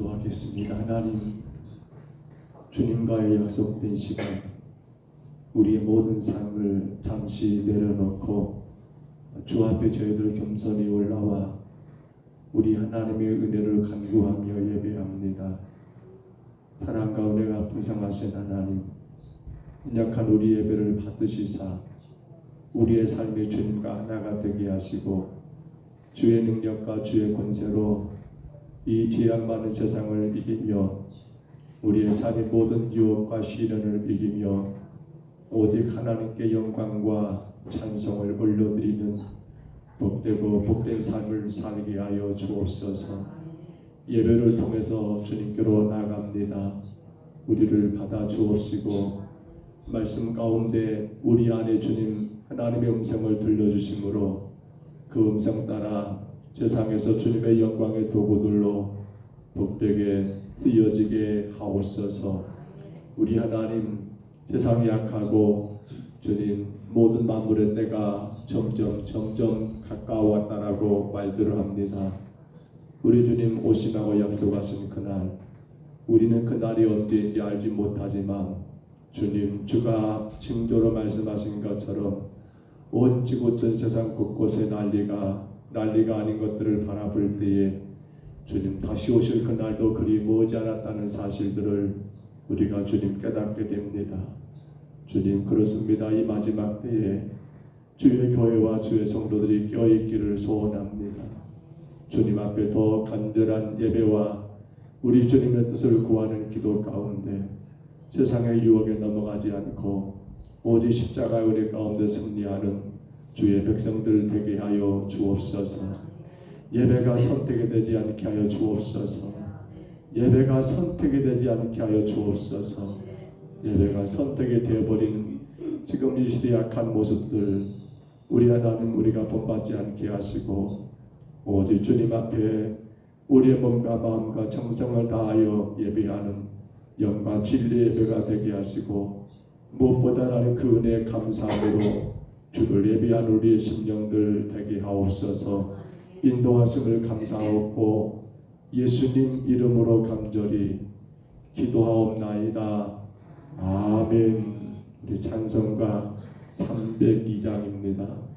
기도하겠습니다. 하나님, 주님과의 약속된 시간, 우리의 모든 삶을 잠시 내려놓고 주 앞에 저희들 겸손히 올라와 우리 하나님의 은혜를 간구하며 예배합니다. 사랑과 은혜가 풍성하신 하나님, 연약한 우리 예배를 받으시사 우리의 삶의 주님과 하나가 되게 하시고 주의 능력과 주의 권세로 이 죄악 많은 세상을 이기며 우리의 삶의 모든 유혹과 시련을 이기며 오직 하나님께 영광과 찬송을 올려드리는 복되고 복된 삶을 살게 하여 주옵소서. 예배를 통해서 주님께로 나아갑니다. 우리를 받아 주옵시고 말씀 가운데 우리 안에 주님 하나님의 음성을 들려주심으로 그 음성 따라 세상에서 주님의 영광의 도구들로 복되게 쓰여지게 하옵소서. 우리 하나님, 세상이 약하고 주님 모든 만물의 때가 점점 가까워왔다라고 말들을 합니다. 우리 주님 오시라고 약속하신 그날, 우리는 그날이 언제인지 알지 못하지만 주님, 주가 징조로 말씀하신 것처럼 온 지구 전 세상 곳곳에 난리가 아닌 것들을 바라볼 때에 주님 다시 오실 그날도 그리 머지 않았다는 사실들을 우리가 주님 깨닫게 됩니다. 주님, 그렇습니다. 이 마지막 때에 주의 교회와 주의 성도들이 껴있기를 소원합니다. 주님 앞에 더 간절한 예배와 우리 주님의 뜻을 구하는 기도 가운데 세상의 유혹에 넘어가지 않고 오직 십자가의 은혜 가운데 승리하는 주의 백성들 되게 하여 주옵소서. 예배가 선택이 되지 않게 하여 주옵소서. 예배가 선택이 되지 않게 하여 주옵소서. 예배가 선택이 되어버린 지금 이 시대의 악한 모습들 우리 하나님 우리가 본받지 않게 하시고 오직 주님 앞에 우리의 몸과 마음과 정성을 다하여 예배하는 영과 진리의 예배가 되게 하시고 무엇보다 하나님 그 은혜에 감사함으로 주를 예배한 우리의 심령들 되게 하옵소서. 인도하심을 감사하옵고 예수님 이름으로 간절히 기도하옵나이다. 아멘. 우리 찬송가 302장입니다.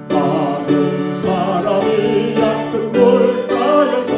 많은 사람이 얕은 물가에서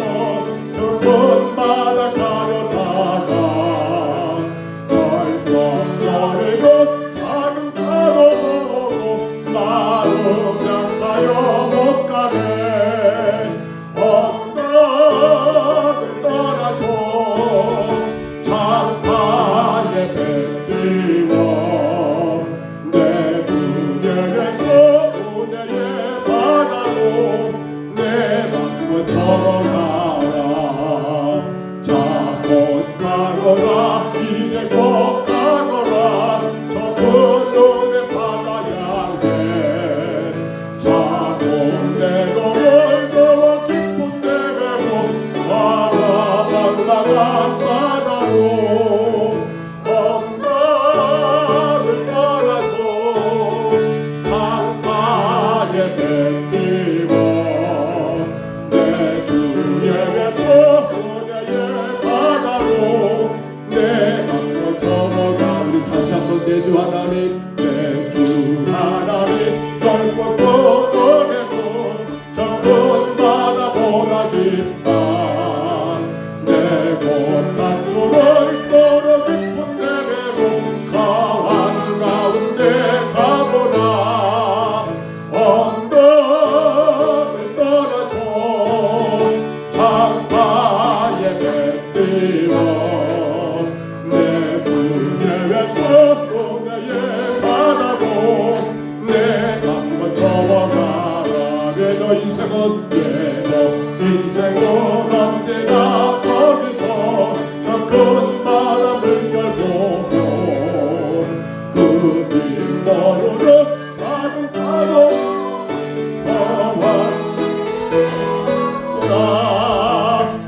험악한 바다로 언덕을 떠나서 강가에 뱉기워 내 주에게서 은혜의 바다로 내 앞으로 접어가. 우리 다시 한번 내 주 하나님, 내 주 하나님 넓고 푸르게도 저 큰 바다보다 깊다. 내 못난 줄을 떨어 깊은 내 배로 강한 가운데 가보라. 언덕을 떠나서 강가에 뱉기워 내 분야에서 은혜의 바다로 내 강만 접어가라. 너 인생은 너 인생은 언제나 거기서 저 큰 바람을 결고 그 빗모르는 작은 파도 나왔구나.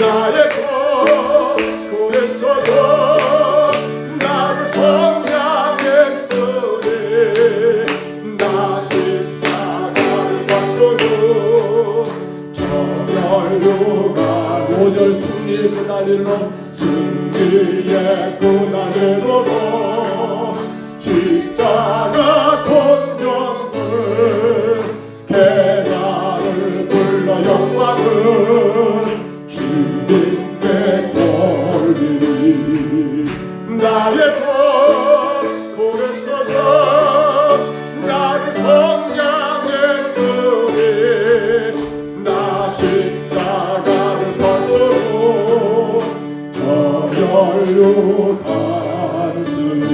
나의 것 그랬어도 나를 성량했으니 나 십자가를 봤어도 저멸류관 5절 승리의 그날이로 승리의 그날이로 십자가 권정들 계단을 불러 영광을 주님께 돌리리 나의 것 그랬어도 나를 성량했으니 나 십자가를 벗으로 저멸로 갔으니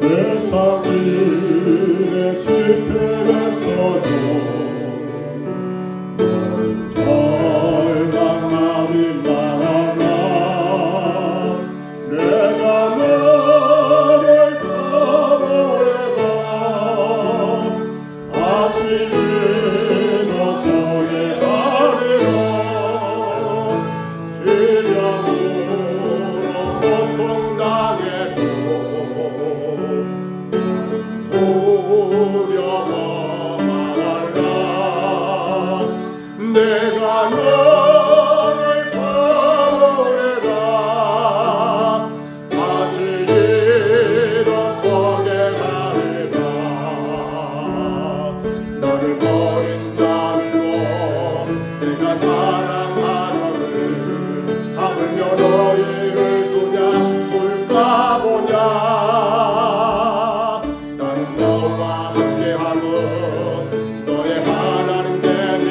세상 일에 실패했어도 절망하지 말아라 내가 너를 거부해라 다시 일어서게 하리라 질병으로 고통당해도 두려워 말아라 내가 너를 거부해라 다시 일어서게 하리라 너를 버린 자들로 내가 사랑하노를 하물며 너희를 두냐 볼까 보냐 너와 함께하는 너의 하나님 되니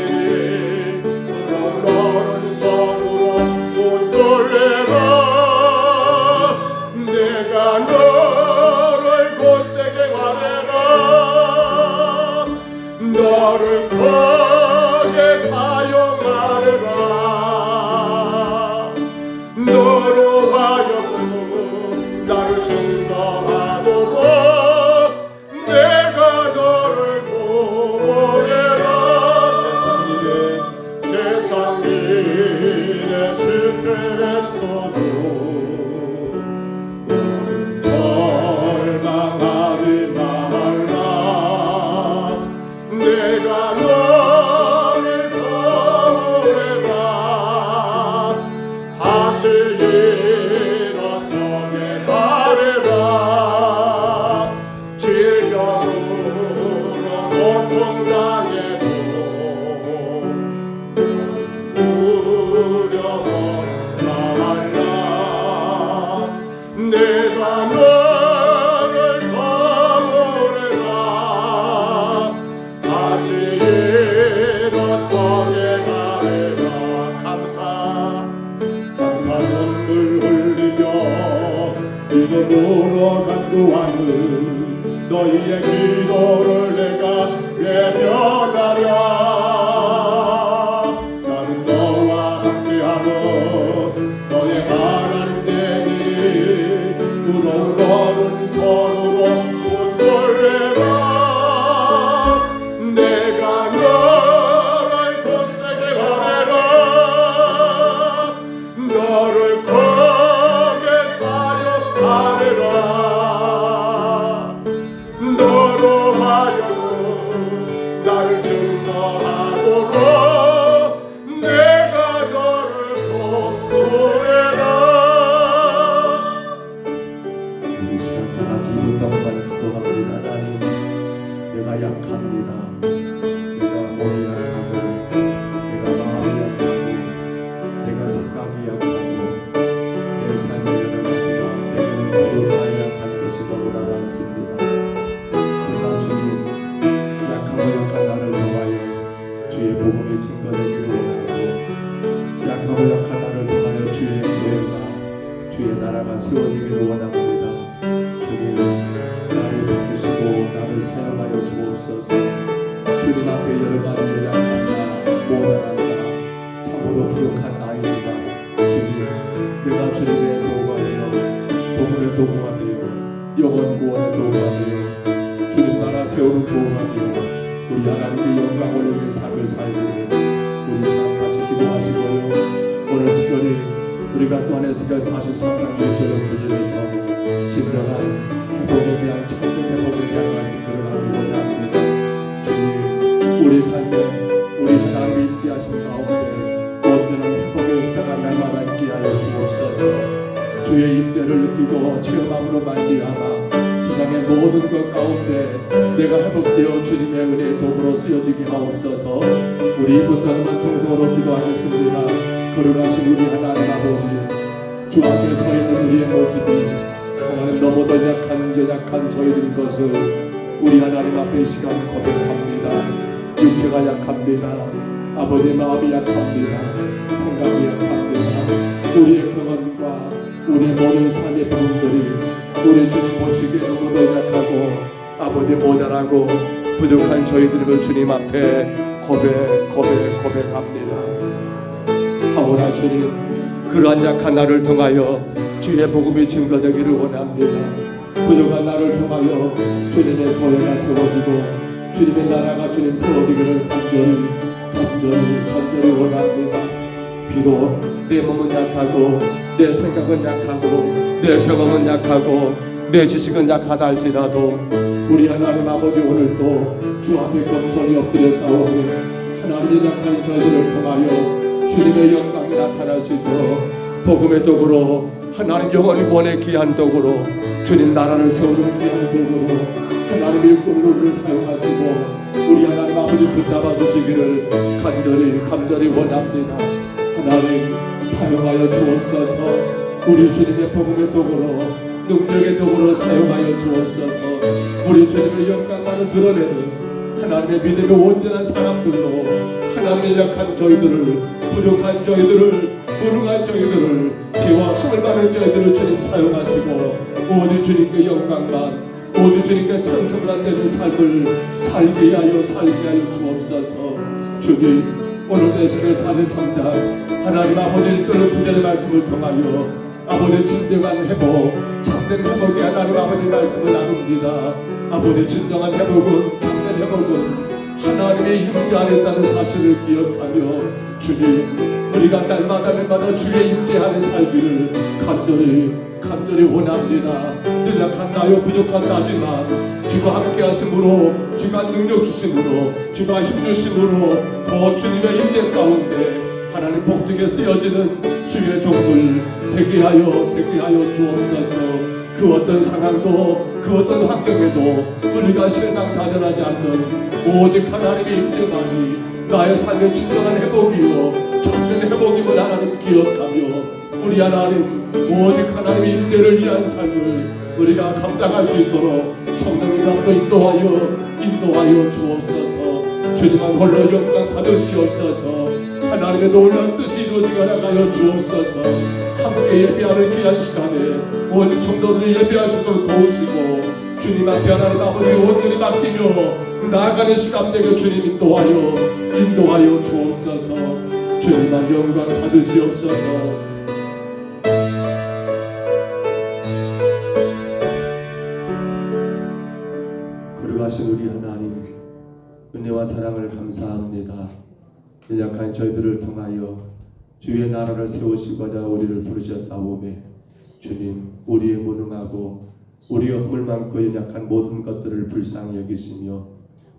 그런 오른손으로 못 돌려라 내가 너를 곧세게 말해라 너를 크게 사용하리라 너로 하여금 나를 증거하도록 내가 너를 보내라 세상 일에 실패했어도 절망하지 말라 내가 너를 보내라 다시 일어서게 하리라 질병으로 고통당해도 두려워 말라 내가 너를 거부해라 다시 일어서게 하리라 감사 눈물 흘리며 믿음으로 간구하는 너희의 기도를 내가 외면하랴 나는 너와 함께하는 너의 하나님 되니 부러운 오른손으로 못 돌려라 내가 너를 곧세게 보내라 너를 크게 사용하리라 너로 하여금 나를 증거하도록 내가 너를 보내라 우리 시간 다같이 운동만 기도합니다. 하나님 내가 약합니다. 내가 몸이 약하고 내가 마음이 약하고 내가 생각이 약하고 내 삶의 여러 가지가 내게는 부족하여 약한 것이 너무나 많습니다. 그러나 주님 약하고 약한 나를 통하여 주의 복음이 증거되기를 원하고 약하고 약한 나를 통하여 주의 교회가 주의 나라가 세워지기를 원합니다. 주님 하나님의 여러 가지 약한 나, 모자란 나, 참으로 부족한 나이지만 주님, 내가 주님의 도구가 되어 복음의 도구가 되어 영원 구원의 도구가 되어 주님 나라 세우는 도구가 되어 우리 하나님의 영광을 위해 삶을 살기를 우리 시간 같이 기도하시고요. 오늘 특별히 우리가 또 안에서가 43장 1절로 구절에서 진정한 회복에 대한 참된 회복에 대한 말씀들을 나누고자 합니다. 주님, 우리 삶에 우리 하나님의 인기하신 가운데 온전한 회복의 역사가 날마다 있게하여 주옵소서. 주의 임재를 느끼고 체험함으로 말미암아 세상의 모든 것 가운데 내가 회복되어 주님의 은혜의 도구로 쓰여지게 하옵소서. 우리 이분 가운데 통성으로 기도하겠습니다. 거룩하신 우리 하나님 아버지, 주 앞에 서 있는 우리의 모습이 하나님 너무도 연약한 저희들인 것을 우리 하나님 앞에 이 시간 고백합니다. 육체가 약합니다. 아버지 마음이 약합니다. 생각이 약합니다. 우리의 경험과 우리의 모든 삶의 부분들이 우리 주님 보시기에 너무도 약하고 아버지 모자라고 부족한 저희들을 주님 앞에 고백합니다. 하오나 주님, 그러한 약한 나를 통하여 주의 복음이 증거되기를 원합니다. 부족한 나를 통하여 주님의 교회가 세워지고 주님의 나라가 주님 세워지기를 간절히 원합니다. 비록 내 몸은 약하고 내 생각은 약하고 내 경험은 약하고 내 지식은 약하다 할지라도 우리 하나님 아버지 오늘도 주 앞에 겸손히 엎드려 싸우니 하나님의 약한 저희들을 통하여 주님의 영광이 나타날 수 있도록 복음의 도구로 하나님 영원히 구원의 귀한 도구로 주님 나라를 세우는 귀한 도구로 하나님의 일꾼으로 사용하시고 우리 하나님 아버지 붙잡아 주시기를 간절히 원합니다. 하나님 사용하여 주옵소서. 우리 주님의 복음의 도구로 능력의 도구로 사용하여 주옵소서. 우리 주님의 영광만을 드러내는 하나님의 믿음의 온전한 사람들로 하나님의 약한 저희들을 부족한 저희들을 무능한 저희들을 죄와 힘을 받은 저희들을 주님 사용하시고 오직 주님께 영광만 오직 주님께 찬송을 안되는 삶을 살게 하여 주옵소서. 주님 오늘 에스겔 43장 하나님 아버지 1절로 9절의 말씀을 통하여 아버지 진정한 회복 참된 회복의 하나님 아버지 말씀을 나눕니다. 아버지 진정한 회복은 참된 회복은 하나님의 임재 안에 있다는 사실을 기억하며 주님 우리가 날마다 주의 임재 안에 살기를 간절히 원합니다. 연약한 나요 부족한 나지만 주가 함께 하심으로 주가 능력 주심으로 주가 힘 주심으로 더 주님의 임재 가운데 하나님 복되게 쓰여지는 주의 종들 되게 하여 주옵소서. 그 어떤 상황도 그 어떤 환경에도 우리가 실망자전하지 않는 오직 하나님의 임재만이 나의 삶의 진정한 회복이요 참된 회복임을 하나님 기억하며 우리 하나님 오직 하나님의 임재를 위한 삶을 우리가 감당할 수 있도록 성령님 앞으로 인도하여 주옵소서. 주님만 홀로 영광 받으시옵소서. 하나님의 놀라운 뜻이 이루어지게 나가여 주옵소서. 함께 예배하는 귀한 시간에 온 성도들이 예배할 수 있도록 도우시고 주님 앞에 하나님 아버지 온전히 맡기며 나아가는 시간 되게 주님 인도하여 주옵소서. 주님만 영광 받으시옵소서. 거룩하신 우리 하나님 은혜와 사랑을 감사합니다. 연약한 저희들을 통하여 주의 나라를 세우시고자 우리를 부르셨사오매 주님 우리의 무능하고 우리의 허물 많고 연약한 모든 것들을 불쌍히 여기시며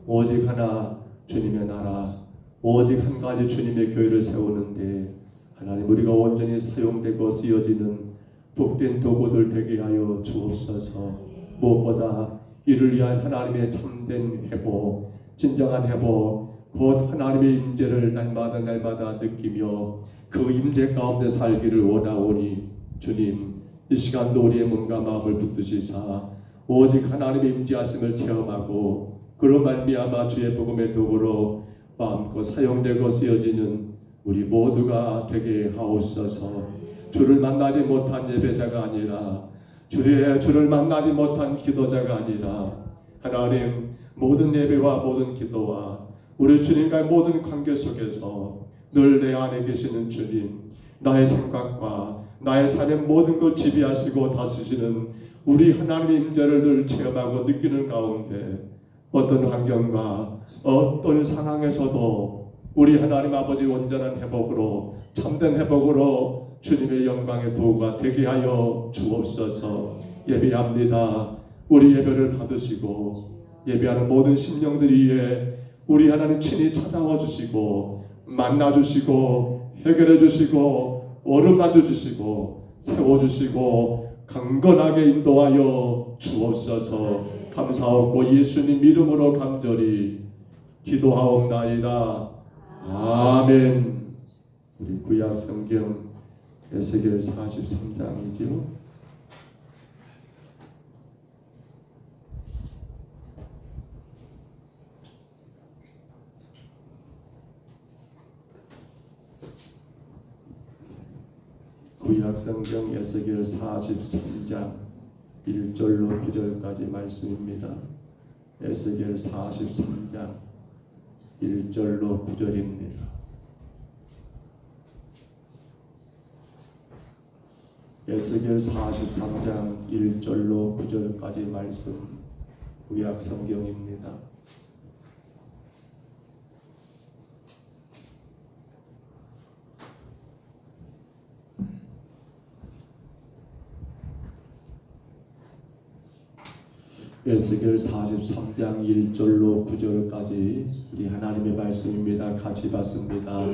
오직 하나 주님의 나라 오직 한 가지 주님의 교회를 세우는데 하나님 우리가 온전히 사용되고 쓰여지는 복된 도구들 되게 하여 주옵소서. 무엇보다 이를 위한 하나님의 참된 회복 진정한 회복 곧 하나님의 임재를 날마다 느끼며 그 임재 가운데 살기를 원하오니 주님 이 시간도 우리의 몸과 마음을 붙드시사 오직 하나님의 임재하심을 체험하고 그로 말미암아 주의 복음의 도구로 마음껏 사용되고 쓰여지는 우리 모두가 되게 하옵소서. 주를 만나지 못한 예배자가 아니라 주를 만나지 못한 기도자가 아니라 하나님 모든 예배와 모든 기도와 우리 주님과의 모든 관계 속에서 늘 내 안에 계시는 주님, 나의 생각과 나의 삶의 모든 걸 지배하시고 다스리시는 우리 하나님의 임재를 늘 체험하고 느끼는 가운데 어떤 환경과 어떤 상황에서도 우리 하나님 아버지 온전한 회복으로, 참된 회복으로 주님의 영광의 도구가 되게 하여 주옵소서. 예배합니다. 우리 예배를 받으시고 예배하는 모든 심령들 위에 우리 하나님 친히 찾아와 주시고 만나 주시고 해결해 주시고 어루만져 주시고 세워 주시고 강건하게 인도하여 주옵소서. 감사하고 예수님 이름으로 간절히 기도하옵나이다. 아멘. 우리 구약 성경 에스겔 43장이지요. 구약 성경 에스겔 43장 1절로 9절까지 말씀입니다. 에스겔 43장 1절로 9절입니다. 에스겔 43장 1절로 9절까지 말씀, 구약 성경입니다. 에스겔 43장 1절로 9절까지 우리 하나님의 말씀입니다. 같이 받습니다.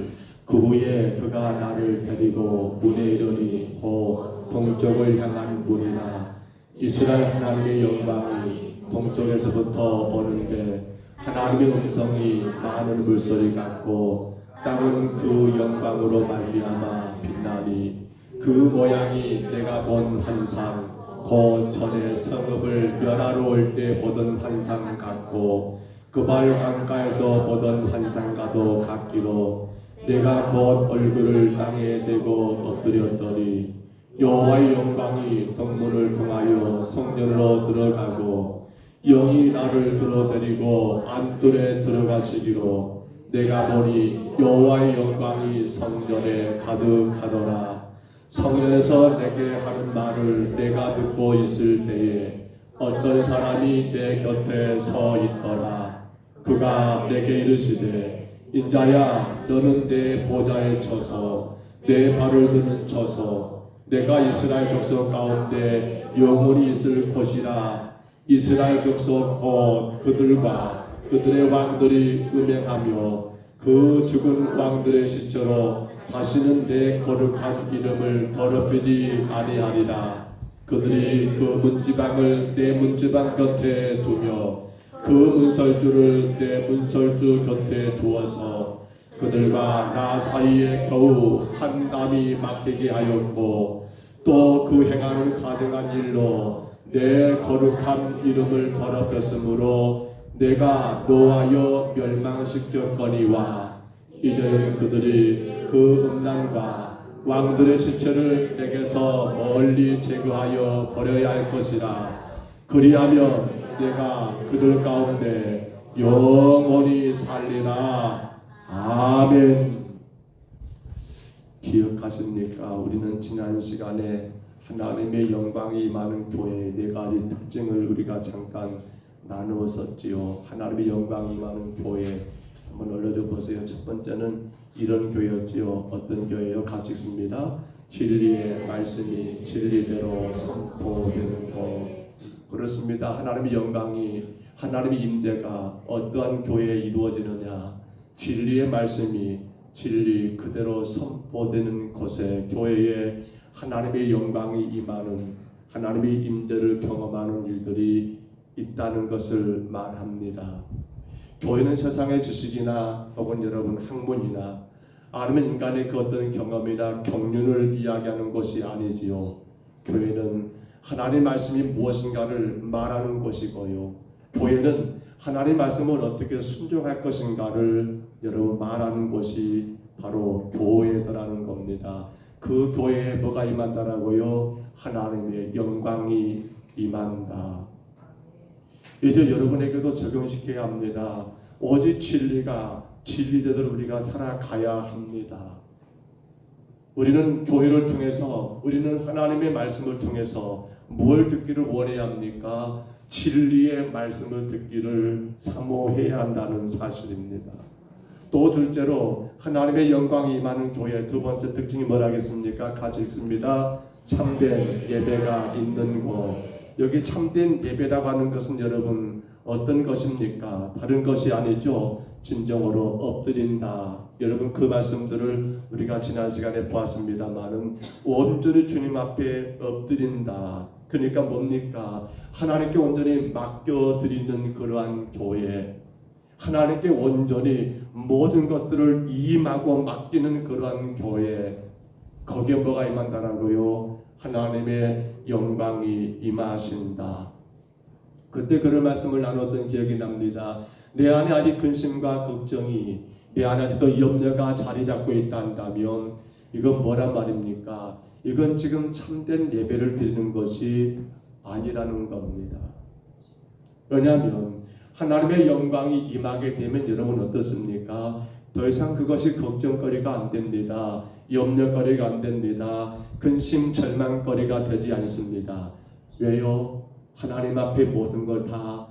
그 후에 그가 나를 데리고 문에 이르니 곧 동쪽을 향한 문이나 이스라엘 하나님의 영광이 동쪽에서부터 오는데 하나님의 음성이 많은 물소리 같고 땅은 그 영광으로 말미암아 빛나니 그 모양이 내가 본 환상 곧 전에 성읍을 멸하러 올 때 보던 환상 같고 그발 강가에서 보던 환상과도 같기로 내가 곧 얼굴을 땅에 대고 엎드렸더니 여호와의 영광이 동문을 통하여 성전으로 들어가고 영이 나를 들어데리고 안뜰에 들어가시기로 내가 보니 여호와의 영광이 성전에 가득하더라. 성전에서 내게 하는 말을 내가 듣고 있을 때에 어떤 사람이 내 곁에 서 있더라. 그가 내게 이르시되 인자야 너는 내 보좌에 쳐서 내 발을 드는 쳐서 내가 이스라엘 족속 가운데 영원히 있을 것이라. 이스라엘 족속 곧 그들과 그들의 왕들이 음행하며 그 죽은 왕들의 시체로 다시는 내 거룩한 이름을 더럽히지 아니하리라. 그들이 그 문지방을 내 문지방 곁에 두며 그 문설주를 내 문설주 곁에 두어서 그들과 나 사이에 겨우 한 담이 막히게 하였고 또 그 행하는 가증한 일로 내 거룩한 이름을 더럽혔으므로 내가 노하여 멸망시켰거니와 이제는 그들이 그 음란과 왕들의 시체를 내게서 멀리 제거하여 버려야 할 것이라. 그리하면 내가 그들 가운데 영원히 살리라. 아멘. 기억하십니까? 우리는 지난 시간에 하나님의 영광이 임하는 교회의 네 가지 특징을 우리가 잠깐 나누었었지요. 하나님의 영광이 임하는 교회 한번 올려줘 보세요. 첫 번째는 이런 교회였지요. 어떤 교회요? 같이 읽습니다. 진리의 말씀이 진리대로 선포되는 것. 그렇습니다. 하나님의 영광이, 하나님의 임재가 어떠한 교회에 이루어지느냐? 진리의 말씀이 진리 그대로 선포되는 곳에, 교회에 하나님의 영광이 임하는, 하나님의 임재를 경험하는 일들이 있다는 것을 말합니다. 교회는 세상의 지식이나 혹은 여러분 학문이나 아니면 인간의 그 어떤 경험이나 경륜을 이야기하는 것이 아니지요. 교회는 하나님의 말씀이 무엇인가를 말하는 것이고요. 교회는 하나님의 말씀을 어떻게 순종할 것인가를 여러분 말하는 것이 바로 교회더라는 겁니다. 그 교회에 뭐가 임한다라고요? 하나님의 영광이 임한다. 이제 여러분에게도 적용시켜야 합니다. 오직 진리대로 우리가 살아가야 합니다. 우리는 교회를 통해서, 우리는 하나님의 말씀을 통해서 뭘 듣기를 원해야 합니까? 진리의 말씀을 듣기를 사모해야 한다는 사실입니다. 또 둘째로 하나님의 영광이 임하는 교회 두 번째 특징이 뭐라겠습니까? 같이 읽습니다. 참된 예배가 있는 곳. 여기 참된 예배라고 하는 것은 여러분 어떤 것입니까? 다른 것이 아니죠. 진정으로 엎드린다. 여러분 그 말씀들을 우리가 지난 시간에 보았습니다만은 온전히 주님 앞에 엎드린다. 그러니까 뭡니까? 하나님께 온전히 맡겨드리는 그러한 교회, 하나님께 온전히 모든 것들을 임하고 맡기는 그러한 교회, 거기에 뭐가 임한다라고요? 하나님의 영광이 임하신다. 그때 그런 말씀을 나눴던 기억이 납니다. 내 안에 아직 근심과 걱정이, 내 안에 아직도 염려가 자리 잡고 있다 한다면 이건 뭐란 말입니까? 이건 지금 참된 예배를 드리는 것이 아니라는 겁니다. 왜냐하면 하나님의 영광이 임하게 되면 여러분 어떻습니까? 더 이상 그것이 걱정거리가 안 됩니다. 염려거리가 안 됩니다. 근심 절망거리가 되지 않습니다. 왜요? 하나님 앞에 모든 걸 다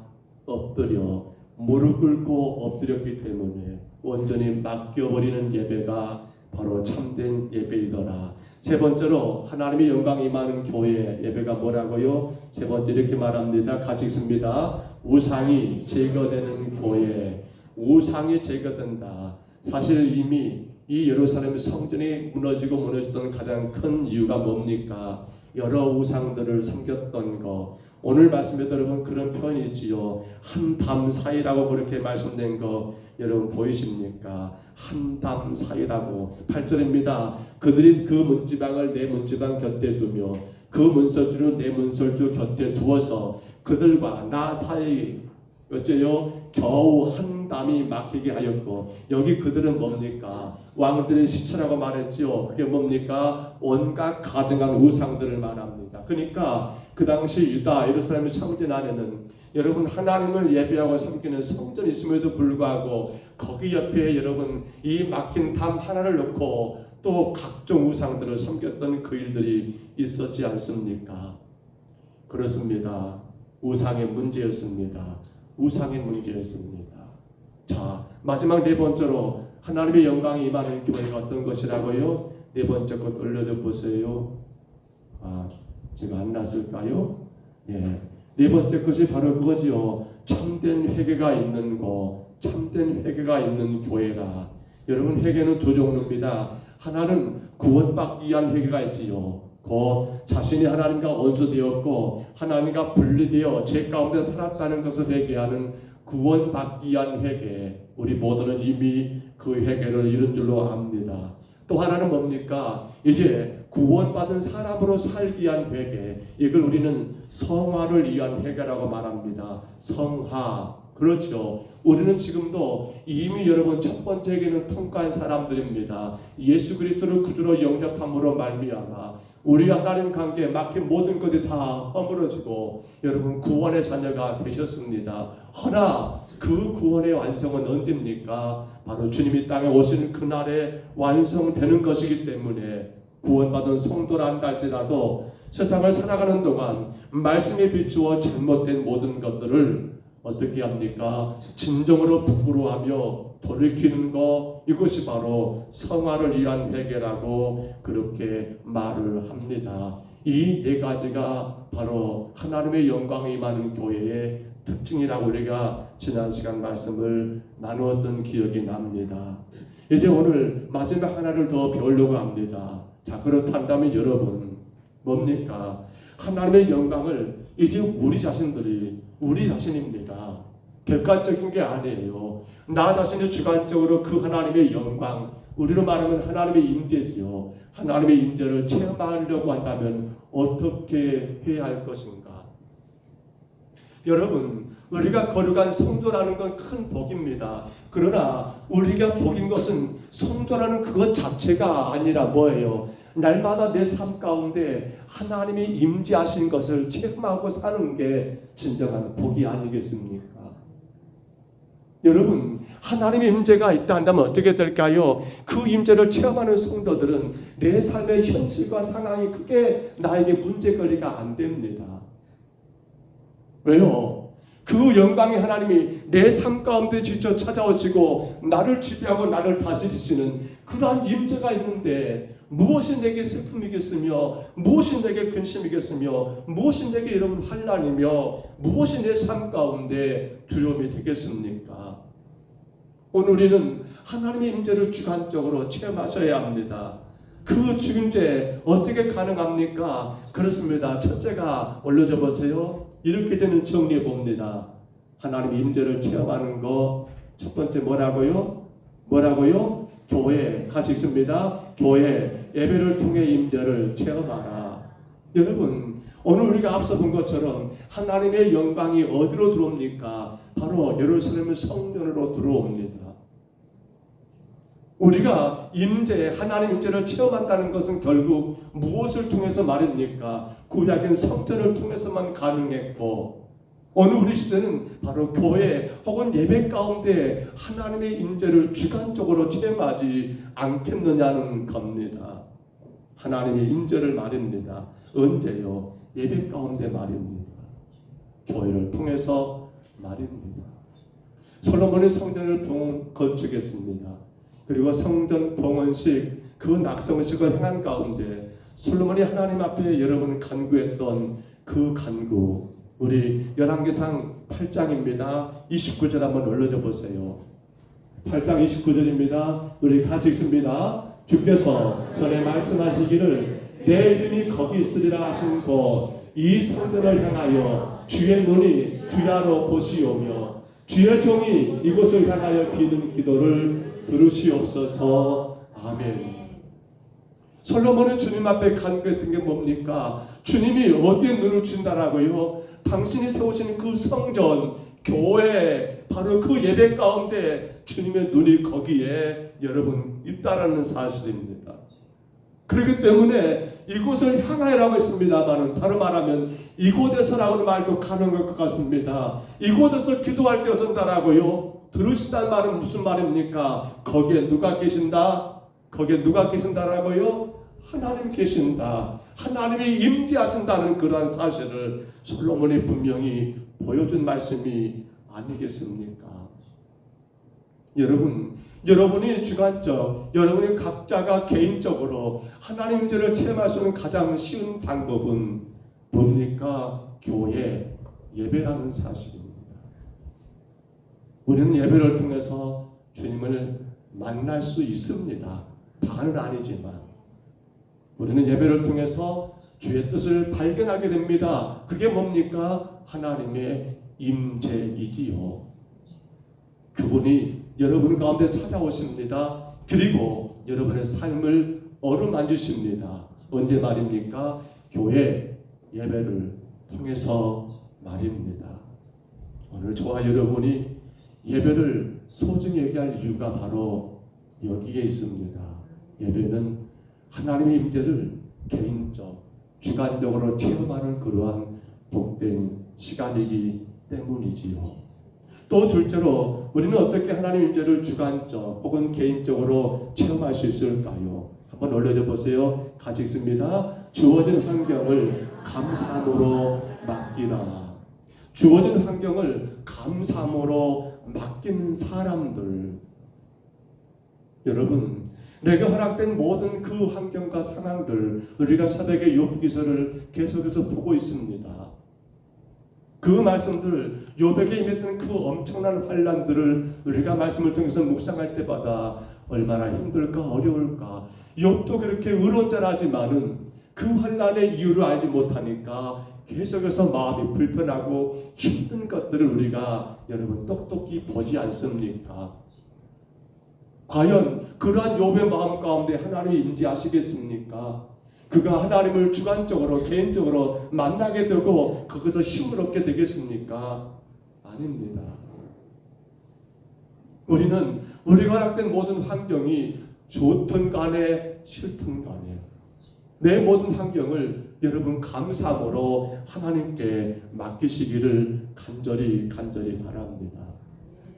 엎드려 무릎 꿇고 엎드렸기 때문에 온전히 맡겨버리는 예배가 바로 참된 예배이더라. 세 번째로 하나님의 영광이 임하는 교회 예배가 뭐라고요? 세 번째 이렇게 말합니다. 같이 읽습니다. 우상이 제거되는 교회. 우상이 제거된다. 사실 이미 이 예루살렘 성전이 무너지던 가장 큰 이유가 뭡니까? 여러 우상들을 섬겼던 거. 오늘 말씀에도 여러분 그런 표현이 있지요. 한 담 사이라고 그렇게 말씀된 거 여러분 보이십니까? 한 담 사이라고. 8절입니다. 그들이 그 문지방을 내 문지방 곁에 두며 그 문설주를 내 문설주 곁에 두어서 그들과 나 사이 어째요? 겨우 한 담이 막히게 하였고, 여기 그들은 뭡니까? 왕들의 시체라고 말했지요. 그게 뭡니까? 온갖 가증한 우상들을 말합니다. 그러니까 그 당시 유다 예루살렘 성전 안에는 여러분 하나님을 예배하고 섬기는 성전이 있음에도 불구하고 거기 옆에 여러분 이 막힌 담 하나를 놓고 또 각종 우상들을 섬겼던 그 일들이 있었지 않습니까? 그렇습니다. 우상의 문제였습니다. 우상의 문제였습니다. 자, 마지막 네 번째로 하나님의 영광이 임하는 교회가 어떤 것이라고요? 네 번째 것 올려줘 보세요. 제가 안 났을까요? 예. 네 번째 것이 바로 그거지요. 참된 회개가 있는 거, 참된 회개가 있는 교회라. 여러분 회개는 두 종류입니다. 하나는 구원받기 위한 회개가 있지요. 자신이 하나님과 원수되었고 하나님과 분리되어 죄 가운데 살았다는 것을 회개하는 구원받기 위한 회개. 우리 모두는 이미 그 회개를 이룬 줄로 압니다. 또 하나는 뭡니까? 이제 구원받은 사람으로 살기 위한 회개. 이걸 우리는 성화를 위한 회개라고 말합니다. 성화. 그렇죠. 우리는 지금도 이미 여러분 첫 번째 회개는 통과한 사람들입니다. 예수 그리스도를 구주로 영접함으로 말미암아 우리와 하나님 관계에 막힌 모든 것이 다 허물어지고 여러분 구원의 자녀가 되셨습니다. 허나 그 구원의 완성은 언제입니까? 바로 주님이 땅에 오시는 그날에 완성되는 것이기 때문에 구원받은 성도라 한다 할지라도 세상을 살아가는 동안 말씀에 비추어 잘못된 모든 것들을 어떻게 합니까? 진정으로 부끄러워하며 돌이키는 것, 이것이 바로 성화를 위한 회개라고 그렇게 말을 합니다. 이 네 가지가 바로 하나님의 영광이 임하는 교회의 특징이라고 우리가 지난 시간 말씀을 나누었던 기억이 납니다. 이제 오늘 마지막 하나를 더 배우려고 합니다. 자, 그렇다면 여러분 뭡니까? 하나님의 영광을 이제 우리 자신입니다. 객관적인 게 아니에요. 나 자신이 주관적으로 그 하나님의 영광, 우리로 말하면 하나님의 임재지요. 하나님의 임재를 체험하려고 한다면 어떻게 해야 할 것인가? 여러분, 우리가 거룩한 성도라는 건 큰 복입니다. 그러나 우리가 복인 것은 성도라는 그것 자체가 아니라 뭐예요? 날마다 내 삶 가운데 하나님이 임재하신 것을 체험하고 사는 게 진정한 복이 아니겠습니까? 여러분, 하나님의 임재가 있다 한다면 어떻게 될까요? 그 임재를 체험하는 성도들은 내 삶의 현실과 상황이 크게 나에게 문제거리가 안 됩니다. 왜요? 그 영광의 하나님이 내 삶 가운데 직접 찾아오시고 나를 지배하고 나를 다스리시는 그러한 임재가 있는데 무엇이 내게 슬픔이겠으며 무엇이 내게 근심이겠으며 무엇이 내게 여러분 환난이며 무엇이 내 삶 가운데 두려움이 되겠습니까? 오늘 우리는 하나님의 임재를 주관적으로 체험하셔야 합니다. 그 임재 어떻게 가능합니까? 그렇습니다. 첫째가 올려줘 보세요. 이렇게 되는 정리해 봅니다. 하나님의 임재를 체험하는 거 첫 번째 뭐라고요? 교회 같이 있습니다. 교회 예배를 통해 임재를 체험하라. 여러분, 오늘 우리가 앞서 본 것처럼 하나님의 영광이 어디로 들어옵니까? 바로 예루살렘 성전으로 들어옵니다. 우리가 하나님 임재를 체험한다는 것은 결국 무엇을 통해서 말입니까? 구약엔 성전을 통해서만 가능했고 오늘 우리 시대는 바로 교회 혹은 예배 가운데 하나님의 임재를 주관적으로 체험하지 않겠느냐는 겁니다. 하나님의 임재를 말입니다. 언제요? 예배 가운데 말입니다. 교회를 통해서 말입니다. 솔로몬이 성전을 건축했습니다. 그리고 성전 봉헌식 그 낙성식을 행한 가운데 솔로몬이 하나님 앞에 여러분 간구했던 그 간구, 우리 열왕기상 8장입니다. 29절 한번 올려줘 보세요. 8장 29절입니다. 우리 같이 읽습니다. 주께서 전에 말씀하시기를 내 이름이 거기 있으리라 하신 곳 이 성전을 향하여 주의 눈이 주야로 보시오며 주의 종이 이곳을 향하여 비는 기도를 들으시옵소서. 아멘. 솔로몬이 주님 앞에 간구했던 게 뭡니까? 주님이 어디에 눈을 준다라고요? 당신이 세우신 그 성전, 교회, 바로 그 예배 가운데 주님의 눈이 거기에 여러분 있다라는 사실입니다. 그렇기 때문에 이곳을 향하여라고 했습니다만은 다른 말하면 이곳에서라고는 말도 가능한 것 같습니다. 이곳에서 기도할 때 어쩐다라고요? 들으신다는 말은 무슨 말입니까? 거기에 누가 계신다? 거기에 누가 계신다라고요? 하나님 계신다. 하나님이 임재하신다는 그러한 사실을 솔로몬이 분명히 보여준 말씀이 아니겠습니까? 여러분이 주관적, 여러분이 각자가 개인적으로 하나님 임재를 체험할 수 있는 가장 쉬운 방법은 뭡니까? 교회, 예배라는 사실입니다. 우리는 예배를 통해서 주님을 만날 수 있습니다. 다는 아니지만 우리는 예배를 통해서 주의 뜻을 발견하게 됩니다. 그게 뭡니까? 하나님의 임재이지요. 그분이 여러분 가운데 찾아오십니다. 그리고 여러분의 삶을 어루만지십니다. 언제 말입니까? 교회 예배를 통해서 말입니다. 오늘 저와 여러분이 예배를 소중히 얘기할 이유가 바로 여기에 있습니다. 예배는 하나님의 임재를 개인적, 주관적으로 체험하는 그러한 복된 시간이기 때문이지요. 또 둘째로 우리는 어떻게 하나님의 임재를 주관적 혹은 개인적으로 체험할 수 있을까요? 한번 올려줘 보세요. 같이 읽습니다. 주어진 환경을 감사함으로 맡기라. 주어진 환경을 감사함으로 맡기는 사람들. 여러분, 내가 허락된 모든 그 환경과 상황들 우리가 새벽에 욥기서를 계속해서 보고 있습니다. 그 말씀들, 욥에게 임했던 그 엄청난 환난들을 우리가 말씀을 통해서 묵상할 때마다 얼마나 힘들까 어려울까. 욥도 그렇게 의론자라지만은 그 환난의 이유를 알지 못하니까 계속해서 마음이 불편하고 힘든 것들을 우리가 여러분 똑똑히 보지 않습니까? 과연 그러한 욥의 마음 가운데 하나님이 임재하시겠습니까? 그가 하나님을 주관적으로 개인적으로 만나게 되고 거기서 힘을 얻게 되겠습니까? 아닙니다. 우리는 우리가 허락된 모든 환경이 좋든 간에 싫든 간에 내 모든 환경을 여러분 감사함으로 하나님께 맡기시기를 간절히 바랍니다.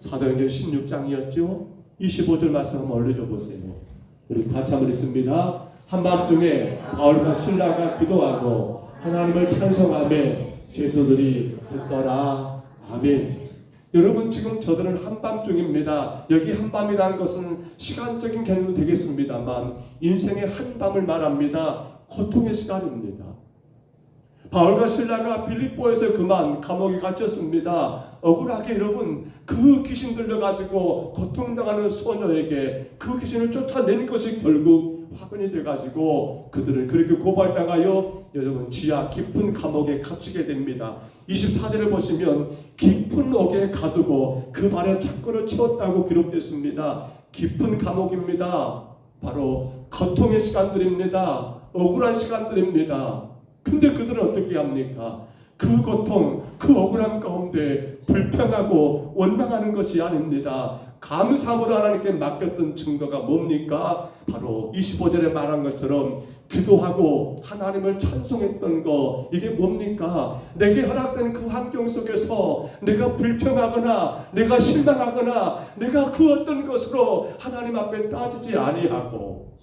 사도행전 16장이었죠. 25절 말씀 한번 올려줘 보세요. 우리 같이 한번 읽습니다. 한밤중에 바울과 실라가 기도하고 하나님을 찬송하며 제수들이 듣더라. 아멘. 여러분, 지금 저들은 한밤중입니다. 여기 한밤이라는 것은 시간적인 개념도 되겠습니다만 인생의 한밤을 말합니다. 고통의 시간입니다. 바울과 실라가 빌립보에서 그만 감옥에 갇혔습니다. 억울하게 여러분, 그 귀신 들려가지고 고통당하는 소녀에게 그 귀신을 쫓아낸 것이 결국 화근이 돼가지고 그들은 그렇게 고발당하여 여러분 지하 깊은 감옥에 갇히게 됩니다. 24절을 보시면 깊은 옥에 가두고 그 발에 착고를 채웠다고 기록됐습니다. 깊은 감옥입니다. 바로 고통의 시간들입니다. 억울한 시간들입니다. 근데 그들은 어떻게 합니까? 그 고통, 그 억울함 가운데 불평하고 원망하는 것이 아닙니다. 감사함으로 하나님께 맡겼던 증거가 뭡니까? 바로 25절에 말한 것처럼 기도하고 하나님을 찬송했던 거. 이게 뭡니까? 내게 허락된 그 환경 속에서 내가 불평하거나 내가 실망하거나 내가 그 어떤 것으로 하나님 앞에 따지지 아니하고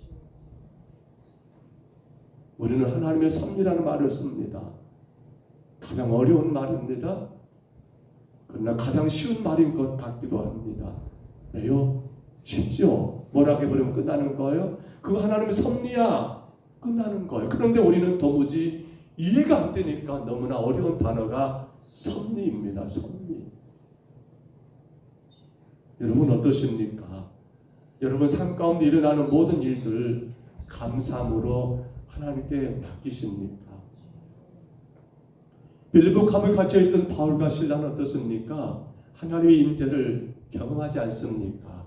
우리는 하나님의 섭리라는 말을 씁니다. 가장 어려운 말입니다. 그러나 가장 쉬운 말인 것 같기도 합니다. 왜요? 쉽죠? 뭐라고 해버리면 끝나는 거예요? 그거 하나님의 섭리야. 끝나는 거예요. 그런데 우리는 도무지 이해가 안 되니까 너무나 어려운 단어가 섭리입니다. 섭리. 여러분 어떠십니까? 여러분 삶 가운데 일어나는 모든 일들 감사함으로 하나님께 맡기십니까? 빌립보 감옥에 갇혀있던 바울과 실라는 어떻습니까? 하나님의 임재를 경험하지 않습니까?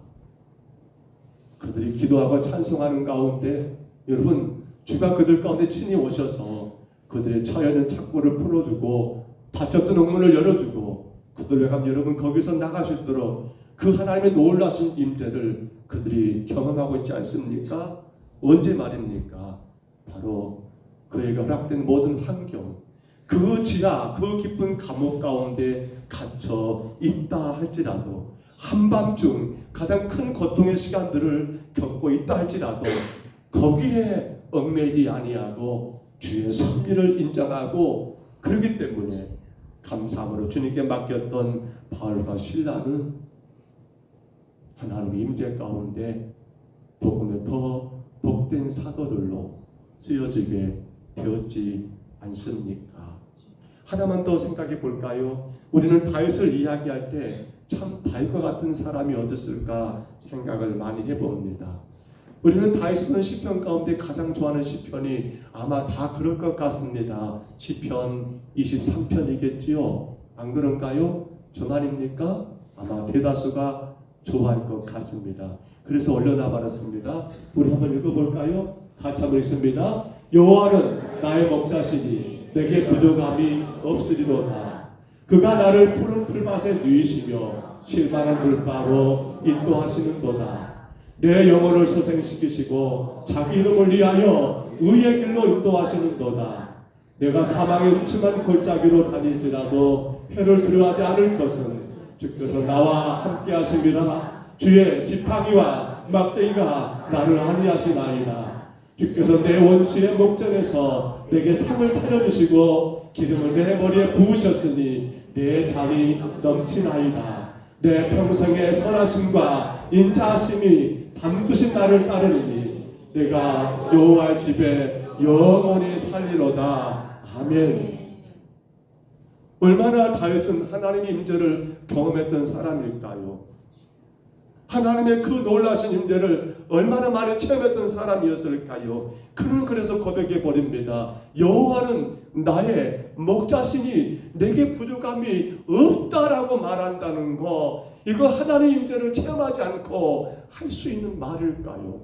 그들이 기도하고 찬송하는 가운데 여러분 주가 그들 가운데 친히 오셔서 그들의 처해있는 착고를 풀어주고 닫혔던 옥문을 열어주고 그들과 함께 여러분 거기서 나갈 수 있도록 그 하나님의 놀라신 임재를 그들이 경험하고 있지 않습니까? 언제 말입니까? 바로 그에게 허락된 모든 환경, 그 지하, 그 깊은 감옥 가운데 갇혀 있다 할지라도 한밤중 가장 큰 고통의 시간들을 겪고 있다 할지라도 거기에 얽매이지 아니하고 주의 섭리를 인정하고 그렇기 때문에 감사함으로 주님께 맡겼던 바울과 실라는 하나님의 임재 가운데 복음의 더 복된 사도들로 쓰여지게 되었지 않습니까? 하나만 더 생각해 볼까요? 우리는 다윗을 이야기할 때 참 다윗과 같은 사람이 어딨을까 생각을 많이 해봅니다. 우리는 다윗은 시편 가운데 가장 좋아하는 시편이 아마 다 그럴 것 같습니다. 시편 23편이겠지요? 안 그런가요? 저만입니까? 아마 대다수가 좋아할 것 같습니다. 그래서 올려놔봤습니다. 우리 한번 읽어볼까요? 같이 한번 읽습니다. 여호와는 나의 목자시니 내게 부족함이 없으리로다. 그가 나를 푸른 풀밭에 누이시며 실만한 물가로 인도하시는도다. 내 영혼을 소생시키시고 자기 이름을 위하여 의의 길로 인도하시는도다. 내가 사망의 음침한 골짜기로 다닐지라도 해를 두려워하지 않을 것은 주께서 나와 함께 하심이라. 주의 지팡이와 막대기가 나를 안위하시나이다. 주께서 내 원수의 목전에서 내게 상을 차려주시고 기름을 내 머리에 부으셨으니 내 잔이 넘치나이다. 내 평생의 선하심과 인자하심이 반드시 나를 따르리니 내가 여호와의 집에 영원히 살리로다. 아멘. 얼마나 다윗은 하나님의 임재를 경험했던 사람일까요? 하나님의 그 놀라신 임재를 얼마나 많이 체험했던 사람이었을까요? 그는 그래서 고백해 버립니다. 여호와는 나의 목자시니 내게 부족함이 없다라고 말한다는 거, 이거 하나님의 임재를 체험하지 않고 할 수 있는 말일까요?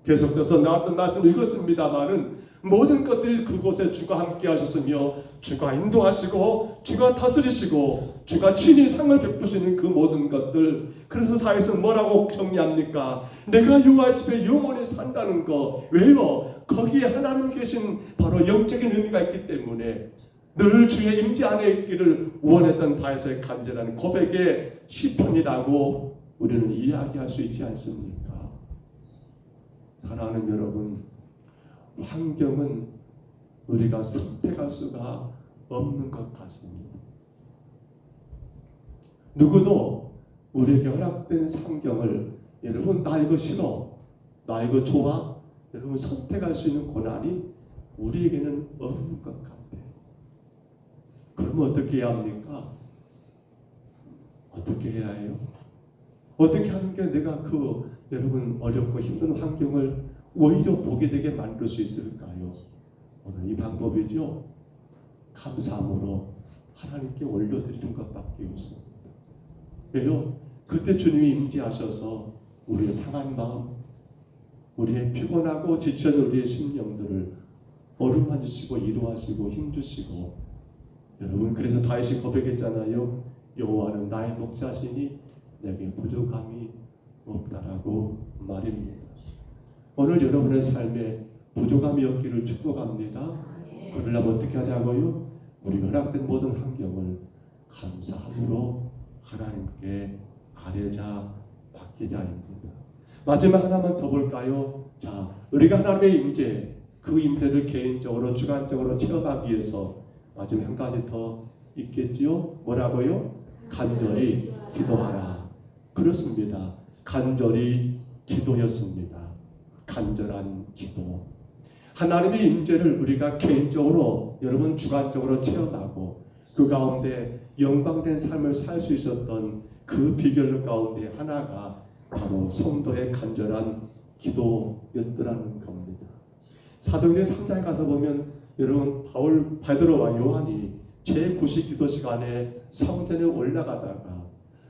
계속해서 나왔던 말씀 읽었습니다마는 모든 것들이 그곳에 주가 함께 하셨으며 주가 인도하시고 주가 다스리시고 주가 친히 상을 베푸시는 그 모든 것들. 그래서 다윗은 뭐라고 정리합니까? 내가 여호와의 집에 영원히 산다는 거. 왜요? 거기에 하나님 계신 바로 영적인 의미가 있기 때문에 늘 주의 임재 안에 있기를 원했던 다윗의 간절한 고백의 시편이라고 우리는 이야기할 수 있지 않습니까? 사랑하는 여러분, 환경은 우리가 선택할 수가 없는 것 같습니다. 누구도 우리에게 허락된 환경을 여러분 나 이거 싫어, 나 이거 좋아, 여러분 선택할 수 있는 권한이 우리에게는 없는 것 같아요. 그러면 어떻게 해야 합니까? 어떻게 해야 해요? 어떻게 하는 게 내가 그 여러분 어렵고 힘든 환경을 오히려 보게 되게 만들 수 있을까요? 오늘 이 방법이죠. 감사함으로 하나님께 올려드리는 것밖에 없습니다. 왜요? 그때 주님이 임재하셔서 우리의 상한 마음, 우리의 피곤하고 지쳐있는 우리의 심령들을 어루만지시고 위로하시고 힘주시고, 여러분 그래서 다윗이 고백했잖아요. 여호와는 나의 목자시니 내게 부족함이 없다라고 말입니다. 오늘 여러분의 삶에 부족함이 없기를 축복합니다. 그러려면 어떻게 하자고요? 우리가 허락된 모든 환경을 감사함으로 하나님께 아뢰자 맡기자입니다. 마지막 하나만 더 볼까요? 자, 우리가 하나님의 임재, 그 임재를 개인적으로 주관적으로 체험하기 위해서 마지막 한 가지 더 있겠지요? 뭐라고요? 간절히 기도하라. 그렇습니다. 간절히 기도였습니다. 간절한 기도. 하나님의 임재를 우리가 개인적으로 여러분 주관적으로 체험하고 그 가운데 영광된 삶을 살 수 있었던 그 비결 가운데 하나가 바로 성도의 간절한 기도였더라는 겁니다. 사도행전 3장에 가서 보면 여러분 베드로와 요한이 제9시 기도 시간에 성전에 올라가다가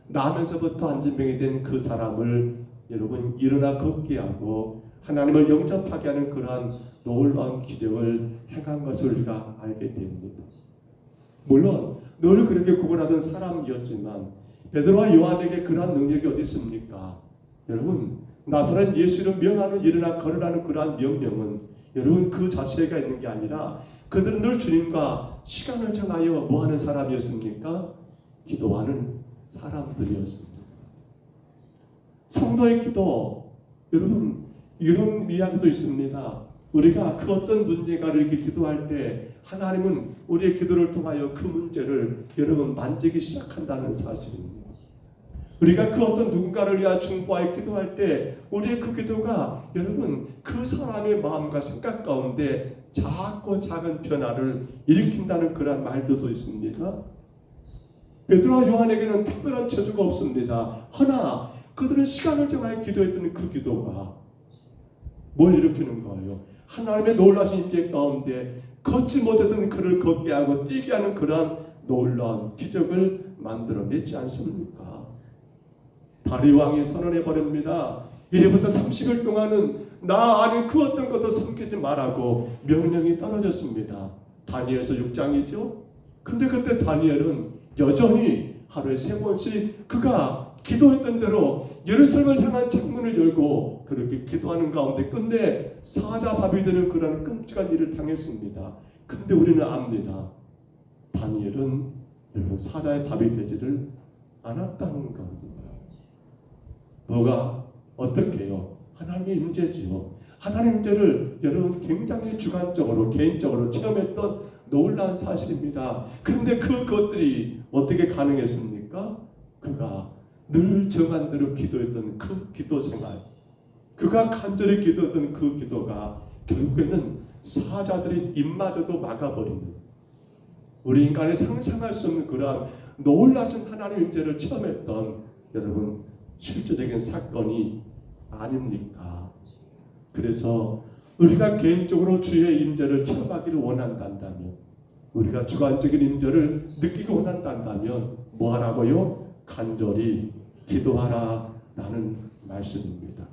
나면서부터 안진병이 된 그 사람을 여러분 일어나 걷게 하고 하나님을 영접하게 하는 그러한 놀라운 기적을 행한 것을 우리가 알게 됩니다. 물론 늘 그렇게 구걸하던 사람이었지만 베드로와 요한에게 그러한 능력이 어디 있습니까? 여러분 나사렛 예수를 명하는 일어나 걸으라는 그러한 명령은 여러분 그 자체가 있는 게 아니라 그들은 늘 주님과 시간을 정하여 뭐하는 사람이었습니까? 기도하는 사람들이었습니다. 성도의 기도, 여러분 이런 이야기도 있습니다. 우리가 그 어떤 문제가를 이렇게 기도할 때 하나님은 우리의 기도를 통하여 그 문제를 여러분 만지기 시작한다는 사실입니다. 우리가 그 어떤 누군가를 위하여 중보하여 기도할 때 우리의 그 기도가 여러분 그 사람의 마음과 생각 가운데 작고 작은 변화를 일으킨다는 그런 말들도 있습니다. 베드로와 요한에게는 특별한 재주가 없습니다. 허나 그들은 시간을 정하여 기도했던 그 기도가 뭘 일으키는 거예요? 하나님의 놀라신 임재 가운데 걷지 못했던 그를 걷게 하고 뛰게 하는 그러한 놀라운 기적을 만들어냈지 않습니까? 다리 왕이 선언해 버립니다. 이제부터 30일 동안은 나 아닌 그 어떤 것도 섬기지 말라고 명령이 떨어졌습니다. 다니엘서 6장이죠. 근데 그때 다니엘은 여전히 하루에 3번씩 그가 기도했던 대로 예루살렘을 향한 창문을 열고 그렇게 기도하는 가운데 끝내 사자밥이 되는 그런 끔찍한 일을 당했습니다. 근데 우리는 압니다. 다니엘은 여러분 사자의 밥이 되지를 않았다는 겁니다. 뭐가 어떻게 해요? 하나님의 임재지요. 하나님의 임재를 여러분 굉장히 주관적으로 개인적으로 체험했던 놀라운 사실입니다. 그런데 그것들이 어떻게 가능했습니까? 그가 늘 정한 대로 기도했던 그 기도 생활, 그가 간절히 기도했던 그 기도가 결국에는 사자들의 입마저도 막아버리는, 우리 인간이 상상할 수 없는 그러한 놀라신 하나님의 임재를 체험했던 여러분 실제적인 사건이 아닙니까? 그래서 우리가 개인적으로 주의 임재를 체험하기를 원한다면, 우리가 주관적인 임재를 느끼기 원한다면 뭐 하라고요? 간절히 기도하라라는 말씀입니다.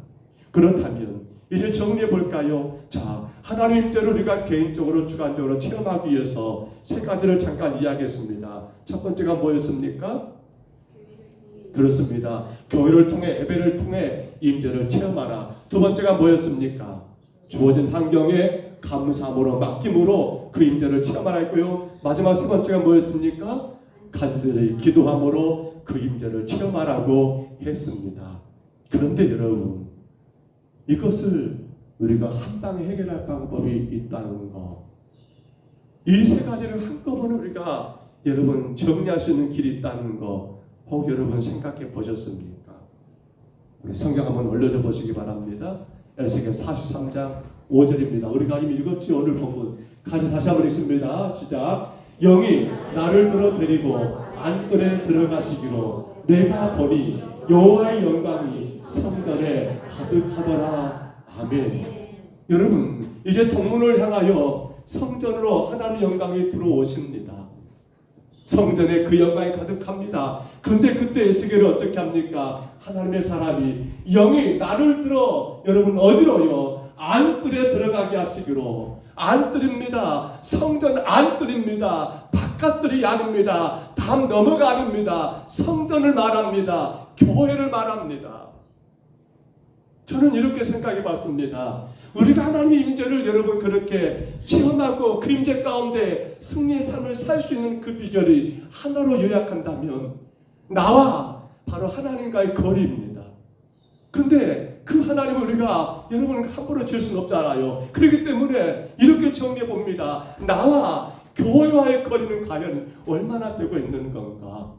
그렇다면 이제 정리해 볼까요? 자, 하나님 임재를 우리가 개인적으로 주관적으로 체험하기 위해서 3가지를 잠깐 이야기했습니다. 첫 번째가 뭐였습니까? 그렇습니다. 교회를 통해 예배를 통해 임재를 체험하라. 두 번째가 뭐였습니까? 주어진 환경에 감사함으로 맡김으로 그 임재를 체험하라 했고요. 마지막 세 번째가 뭐였습니까? 간절히 기도함으로 그 임재를 체험하라고 했습니다. 그런데 여러분, 이것을 우리가 한 방에 해결할 방법이 있다는 거, 이 세 가지를 한꺼번에 우리가 여러분 정리할 수 있는 길이 있다는 거 혹 여러분 생각해 보셨습니까? 우리 성경 한번 올려줘 보시기 바랍니다. 에스겔 43장 5절입니다. 우리가 이미 읽었지 오늘 본문. 다시 한번 읽습니다. 시작. 영이 나를 들어 데리고 안뜰에 들어가시기로 내가 보니 여호와의 영광이 성전에 가득하더라. 아멘. 여러분, 이제 동문을 향하여 성전으로 하나님의 영광이 들어오십니다. 성전에 그 영광이 가득합니다. 근데 그때 에스겔은 어떻게 합니까? 하나님의 사람이 영이 나를 들어 여러분 어디로요? 안뜰에 들어가게 하시기로. 안뜰입니다. 성전 안뜰입니다. 바깥뜰이 아닙니다. 담 너머가 아닙니다. 성전을 말합니다. 교회를 말합니다. 저는 이렇게 생각해 봤습니다. 우리가 하나님의 임재를 여러분 그렇게 체험하고 그 임재 가운데 승리의 삶을 살 수 있는 그 비결이 하나로 요약한다면 나와 바로 하나님과의 거리입니다. 근데 그 하나님을 우리가 여러분 함부로 질 수는 없잖아요. 그렇기 때문에 이렇게 정리해 봅니다. 나와 교회와의 거리는 과연 얼마나 되고 있는 건가?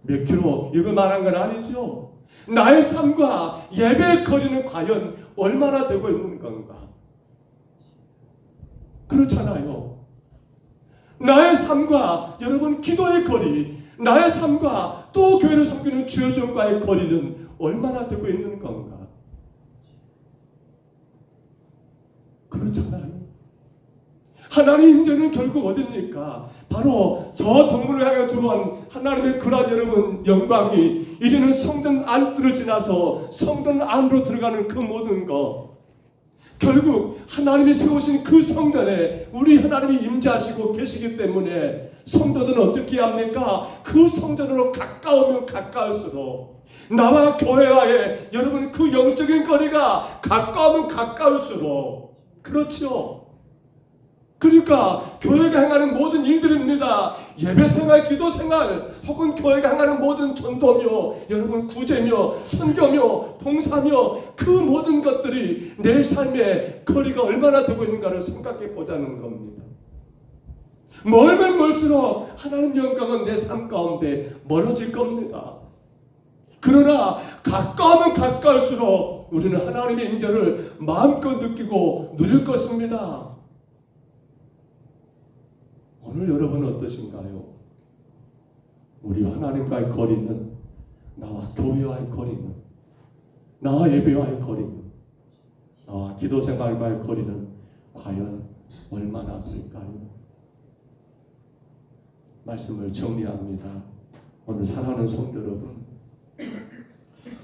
몇 킬로 이걸 말한 건 아니죠. 나의 삶과 예배의 거리는 과연 얼마나 되고 있는 건가? 그렇잖아요. 나의 삶과 여러분 기도의 거리, 나의 삶과 또 교회를 섬기는 주여종과의 거리는 얼마나 되고 있는 건가? 그렇잖아요. 하나님의 임재는 결국 어딥니까? 바로 저 동문을 향해 들어온 하나님의 그러한 여러분 영광이 이제는 성전 안뜰을 지나서 성전 안으로 들어가는 그 모든 것, 결국 하나님이 세우신 그 성전에 우리 하나님이 임재하시고 계시기 때문에 성도들은 어떻게 합니까? 그 성전으로 가까우면 가까울수록 나와 교회와의 여러분 그 영적인 거리가 가까우면 가까울수록, 그렇죠. 그러니까 교회가 행하는 모든 일들입니다. 예배생활, 기도생활, 혹은 교회가 행하는 모든 전도며 여러분 구제며 선교며 봉사며 그 모든 것들이 내 삶의 거리가 얼마나 되고 있는가를 생각해 보자는 겁니다. 멀면 멀수록 하나님 영광은 내 삶 가운데 멀어질 겁니다. 그러나 가까우면 가까울수록 우리는 하나님의 임재를 마음껏 느끼고 누릴 것입니다. 오늘 여러분은 어떠신가요? 우리 하나님과의 거리는, 나와 교회와의 거리는, 나와 예배와의 거리는, 나와 기도생활과의 거리는 과연 얼마나 될까요? 말씀을 정리합니다. 오늘 사랑하는 성도 여러분,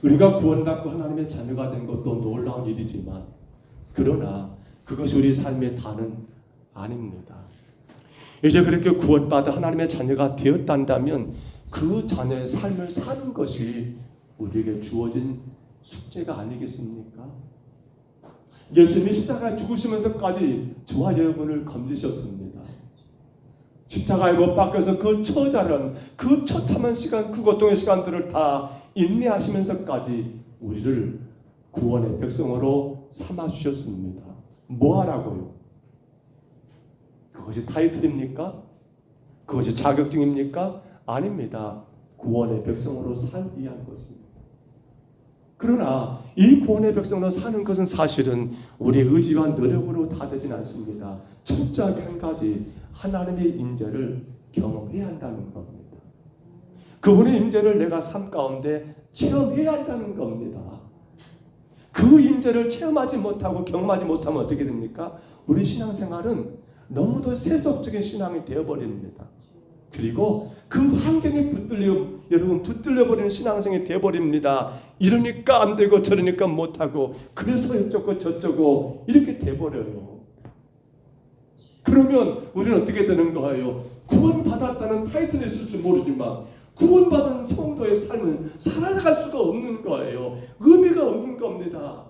우리가 구원받고 하나님의 자녀가 된 것도 놀라운 일이지만 그러나 그것이 우리 삶의 다는 아닙니다. 이제 그렇게 구원받아 하나님의 자녀가 되었단다면 그 자녀의 삶을 사는 것이 우리에게 주어진 숙제가 아니겠습니까? 예수님이 십자가에 죽으시면서까지 저와 여러분을 건지셨습니다. 십자가에 못 박혀서 그 처자른, 그 처참한 시간, 그 고통의 시간들을 다 인내하시면서까지 우리를 구원의 백성으로 삼아주셨습니다. 뭐 하라고요? 그것이 타이틀입니까? 그것이 자격증입니까? 아닙니다. 구원의 백성으로 살기 위한 것입니다. 그러나 이 구원의 백성으로 사는 것은 사실은 우리의 의지와 노력으로 다 되진 않습니다. 철저하게 한 가지, 하나님의 임재를 경험해야 한다는 겁니다. 그분의 임재를 내가 삶 가운데 체험해야 한다는 겁니다. 그 임재를 체험하지 못하고 경험하지 못하면 어떻게 됩니까? 우리 신앙생활은 너무도 세속적인 신앙이 되어버립니다. 그리고 그 환경에 여러분 붙들려버리는 신앙생이 되어버립니다. 이러니까 안 되고 저러니까 못하고 그래서 이쪽고 저쪽고 이렇게 돼버려요. 그러면 우리는 어떻게 되는 거예요? 구원받았다는 타이틀이 있을 줄 모르지만 구원받은 성도의 삶은 살아갈 수가 없는 거예요. 의미가 없는 겁니다.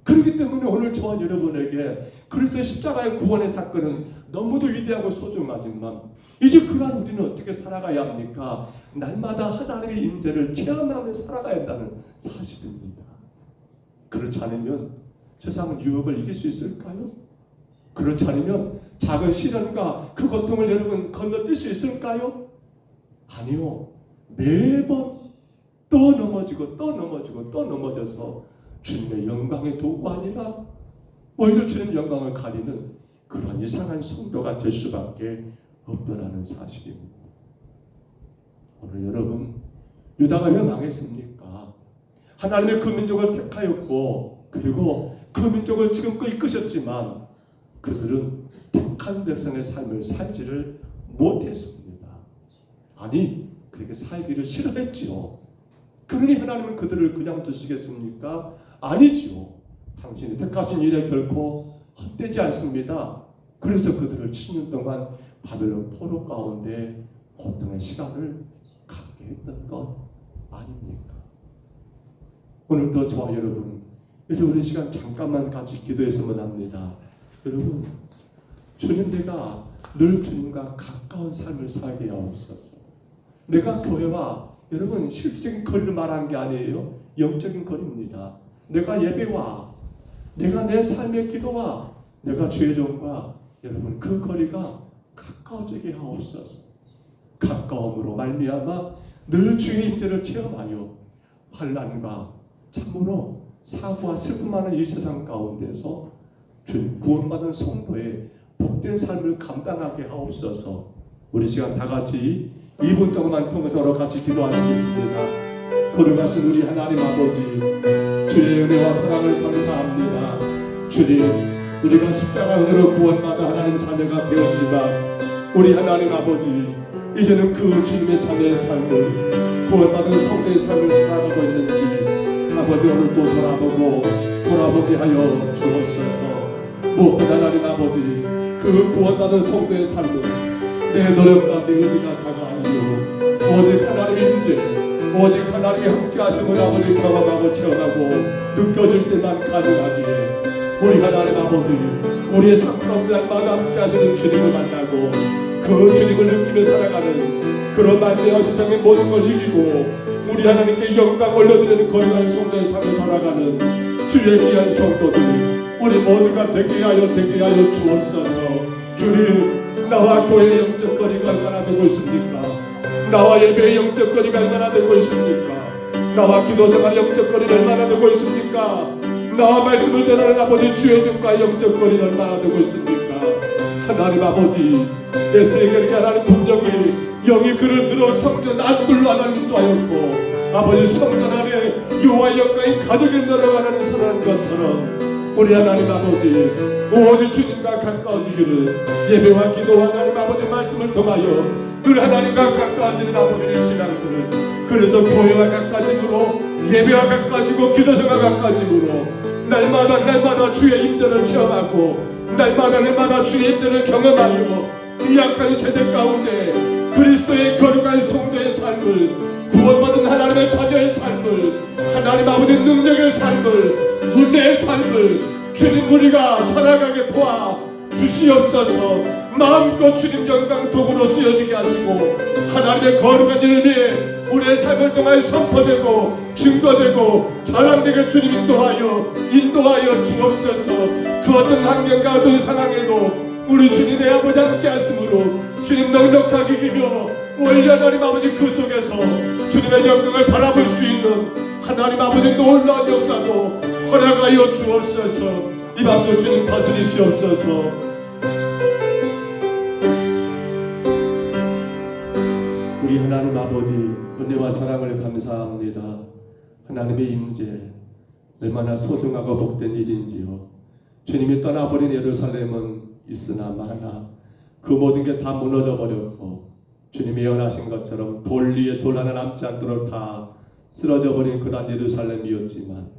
그리고 그렇기 때문에 오늘 저와 여러분에게 그리스도의 십자가의 구원의 사건은 너무도 위대하고 소중하지만 이제 그간 우리는 어떻게 살아가야 합니까? 날마다 하나님의 임재를 체험하며 살아가야 한다는 사실입니다. 그렇지 않으면 세상 유혹을 이길 수 있을까요? 그렇지 않으면 작은 시련과 그 고통을 여러분 건너뛸 수 있을까요? 아니요. 매번 또 넘어지고 또 넘어지고 또 넘어져서 주님의 영광의 도구가 아니라 오히려 주님의 영광을 가리는 그런 이상한 성도가 될 수밖에 없더라는 사실입니다. 오늘 여러분, 유다가 왜 망했습니까? 하나님의 그 민족을 택하였고 그리고 그 민족을 지금껏 이끄셨지만 그들은 택한 백성의 삶을 살지를 못했습니다. 아니, 그렇게 살기를 싫어했지요. 그러니 하나님은 그들을 그냥 두시겠습니까? 아니지요. 당신이 택하신 일에 결코 헛되지 않습니다. 그래서 그들을 7년 동안 바벨론 포로 가운데 고통의 시간을 갖게 했던 것 아닙니까? 오늘도 저와 여러분, 이제 우리 시간 잠깐만 같이 기도했으면 합니다. 여러분, 주님, 내가 늘 주님과 가까운 삶을 살게 하옵소서. 내가 교회와 여러분 실질적인 거리를 말하는 게 아니에요. 영적인 거리입니다. 내가 예배와 내가 내 삶의 기도와 내가 주의 종과 여러분 그 거리가 가까워지게 하옵소서. 가까움으로 말미암아 늘 주의 임재를 체험하여 환난과 참으로 사고와 슬픔 많은 이 세상 가운데서 주님 구원받은 성도의 복된 삶을 감당하게 하옵소서. 우리 시간 다 같이 2분 동안 통해서 같이 기도하시겠습니다. 거룩하신 우리 하나님 아버지, 주의 은혜와 사랑을 감사합니다. 주님, 우리가 십자가 은혜로 구원받아 하나님 자녀가 되었지만 우리 하나님 아버지, 이제는 그 주님의 자녀의 삶을 구원받은 성도의 삶을 살아가고 있는지 아버지 오늘도 돌아보게 하여 주옵소서. 무엇보다 하나님 아버지, 그 구원받은 성도의 삶은 내 노력과 내 의지가 다가 아니요 오직 하나님의 임재, 오직 하나님의 함께 하심을 아버지 경험하고 체험하고 느껴질 때만 가능하기에 우리 하나님 아버지, 우리의 삶 가운데 날마다 함께 하시는 주님을 만나고 그 주님을 느끼며 살아가는 그런 만대와 세상의 모든 걸 이기고 우리 하나님께 영광 올려드리는 거룩한 성도의 삶을 살아가는 주의 귀한 성도들 우리 모두가 되게 하여 주옵소서. 주님, 나와 교회의 영적 거리가 얼마나 되고 있습니까? 나와 예배의 영적 거리가 얼마나 되고 있습니까? 나와 기도생활의 영적 거리가 얼마나 되고 있습니까? 나와 말씀을 전하는 아버지 주의 종과 영적 거리는 얼마나 되고 있습니까? 하나님 아버지, 예수에게 하나님 분명히 영이 그를 들어 성전 안굴로 하나님 인도하였고 아버지 성전 안에 여호와의 영광이 가득히 늘어가는 선언한 것처럼 우리 하나님 아버지 오직 주님과 가까워지기를 예배와 기도와 하나님 아버지 말씀을 통하여 늘 하나님과 가까워지는 아버지의 신앙들을 그래서 교회와 가까워짐으로 예배와 가까워지고 기도생활과 가까워짐으로 날마다 주의 임재를 체험하고 날마다 주의 임재를 경험하며 이 약한 세대 가운데 그리스도의 거룩한 성도의 삶을 구원받은 하나님의 자녀의 삶을 하나님 아버지 능력의 삶을 은혜의 삶을 주님 우리가 살아가게 도와 주시옵소서. 마음껏 주님 영광 도구로 쓰여지게 하시고 하나님의 거룩한 이름이 우리의 삶을 통하여 선포되고 증거되고 자랑되게 주님 인도하여 주옵소서. 그 어떤 환경과 어떤 상황에도 우리 주님의 아버지 함께 하심으로 주님 넉넉하게 이기며 오히려 하나님 아버지 그 속에서 주님의 영광을 바라볼 수 있는 하나님 아버지 놀라운 역사도 허락하여 주옵소서. 이 밤도 주님 다스리시옵소서. 우리 하나님 아버지 은혜와 사랑을 감사합니다. 하나님의 임재 얼마나 소중하고 복된 일인지요. 주님이 떠나버린 예루살렘은 있으나 마나 그 모든 게 다 무너져 버렸고 주님이 예언하신 것처럼 돌 위에 돌 하나 남지 않도록 다 쓰러져 버린 그런 예루살렘이었지만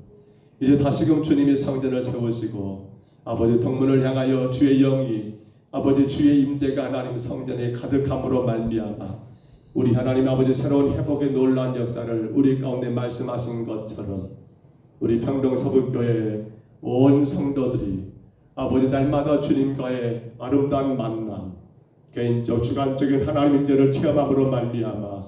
이제 다시금 주님이 성전을 세우시고 아버지 동문을 향하여 주의 영이 아버지 주의 임재가 하나님 성전에 가득함으로 말미암아 우리 하나님 아버지 새로운 회복의 놀라운 역사를 우리 가운데 말씀하신 것처럼 우리 평동 서북교회 온 성도들이 아버지 날마다 주님과의 아름다운 만남, 개인적 주관적인 하나님 임재를 체험함으로 말미암아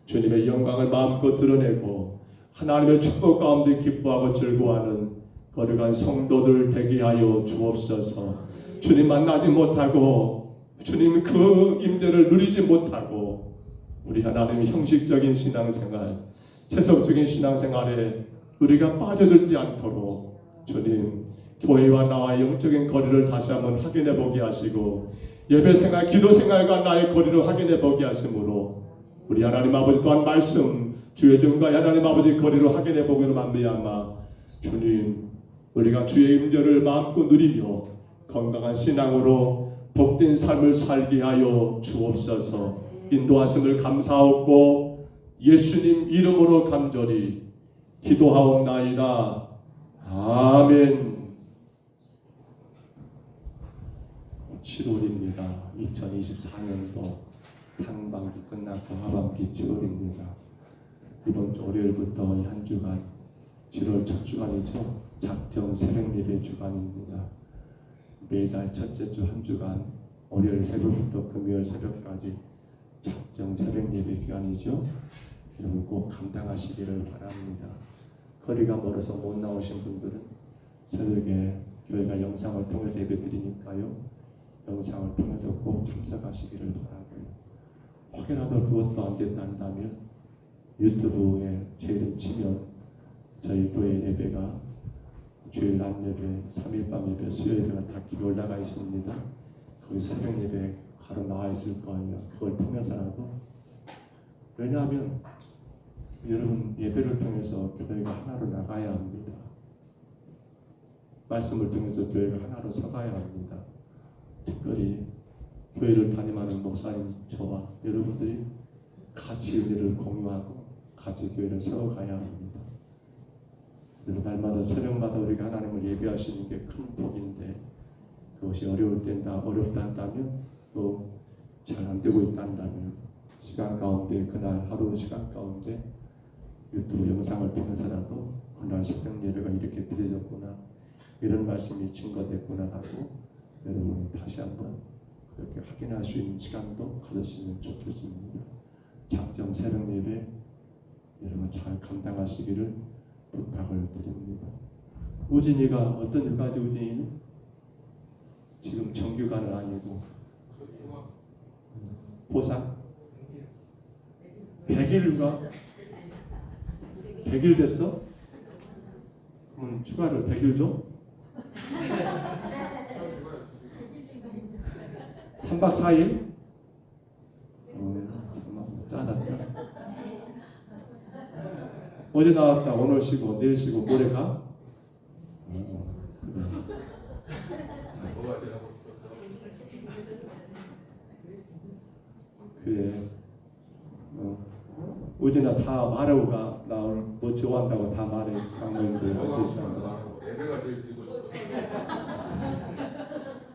주님의 영광을 마음껏 드러내고 하나님의 축복 가운데 기뻐하고 즐거워하는 거룩한 성도들 되게 하여 주옵소서. 주님 만나지 못하고 주님 그 임재를 누리지 못하고 우리 하나님의 형식적인 신앙생활, 세속적인 신앙생활에 우리가 빠져들지 않도록 주님 교회와 나와 영적인 거리를 다시 한번 확인해 보게 하시고 예배생활, 기도생활과 나의 거리를 확인해 보게 하심으로 우리 하나님 아버지 또한 말씀 주의 종과 하나님 아버지 거리를 확인해 보기로 말미암아 주님 우리가 주의 임재를 마음껏 누리며 건강한 신앙으로 복된 삶을 살게 하여 주옵소서. 인도하심을 감사하고 예수님 이름으로 간절히 기도하옵나이다. 아멘. 7월입니다. 2024년도 상반기 끝났고 하반기 7월입니다. 이번 주 월요일부터 한 주간 7월 첫 주간이죠. 작정 새벽 예배 주간입니다. 매달 첫째 주 한 주간 월요일 새벽부터 금요일 새벽까지 작정 새벽 예배 기간이죠. 여러분 꼭 감당하시기를 바랍니다. 거리가 멀어서 못 나오신 분들은 새벽에 교회가 영상을 통해서 예배 드리니까요. 영상을 통해서 꼭 참석하시기를 바라고요. 혹여라도 그것도 안 된다면 유튜브에 제 이름 치면 저희 교회 예배가 주일 낮 예배, 3일 밤 예배, 수요일 예배가 다 길이 올라가 있습니다. 거기 새벽 예배 가로 나와 있을 거예요. 그걸 통해서라도. 왜냐하면 여러분 예배를 통해서 교회가 하나로 나가야 합니다. 말씀을 통해서 교회가 하나로 서가야 합니다. 특별히 교회를 담임하는 목사님 저와 여러분들이 같이 은혜를 공유하고 같이 교회를 세워가야 합니다. 날마다 새벽마다 우리가 하나님을 예배하시는 게 큰 복인데 그것이 어려울 때나 어렵다 한다면 또 잘 안 되고 있다 한다면 시간 가운데 그날 하루 시간 가운데 유튜브 영상을 통해서라도 그날 새벽 예배가 이렇게 드려졌구나 이런 말씀이 증거됐구나 하고 여러분이 다시 한번 그렇게 확인할 수 있는 시간도 가졌으면 좋겠습니다. 작정 새벽 예배 여러분 잘 감당하시기를 부탁을 드립니다. 우진이가 어떤 육아지 우진이는? 지금 정규가는 아니고 보상 100일 육아 100일 됐어? 그럼 추가를 100일 줘? 3박 4일? 정말 짜다 짜. 어제 나왔다 오늘 쉬고 내일 쉬고 모레 가? 그래. 어제나 다 말하고 가. 나 오늘 뭐 좋아한다고 다 말해. 장모님들 어제서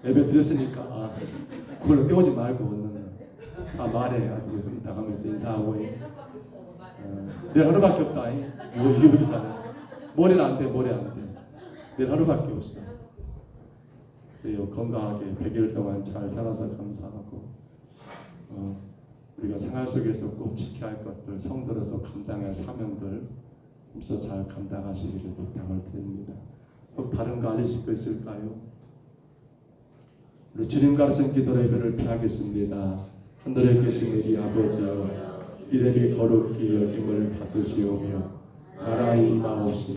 예배 드렸으니까 그걸로 때우지 말고 너는 다 말해. 아주 이따 가면서 인사하고 내일 하루밖에 없다. 뭐 이게 뭐다. 모레는 안 돼. 모레 안 돼. 내일 하루밖에 없어. 그래요. 건강하게 100일 동안 잘 살아서 감사하고 우리가 생활 속에서 꼭 지켜야 할 것들 성도로서 감당해야 할 사명들 힘써 잘 감당하시기를 부탁을 드립니다. 또 다른 거 알리실 거 있을까요? 우리 주님 가르친 기도로 예배를 피하겠습니다. 하늘에 계신 우리 아버지여 이름이 거룩히 여김을 받으시오며 나라의 임하옵시며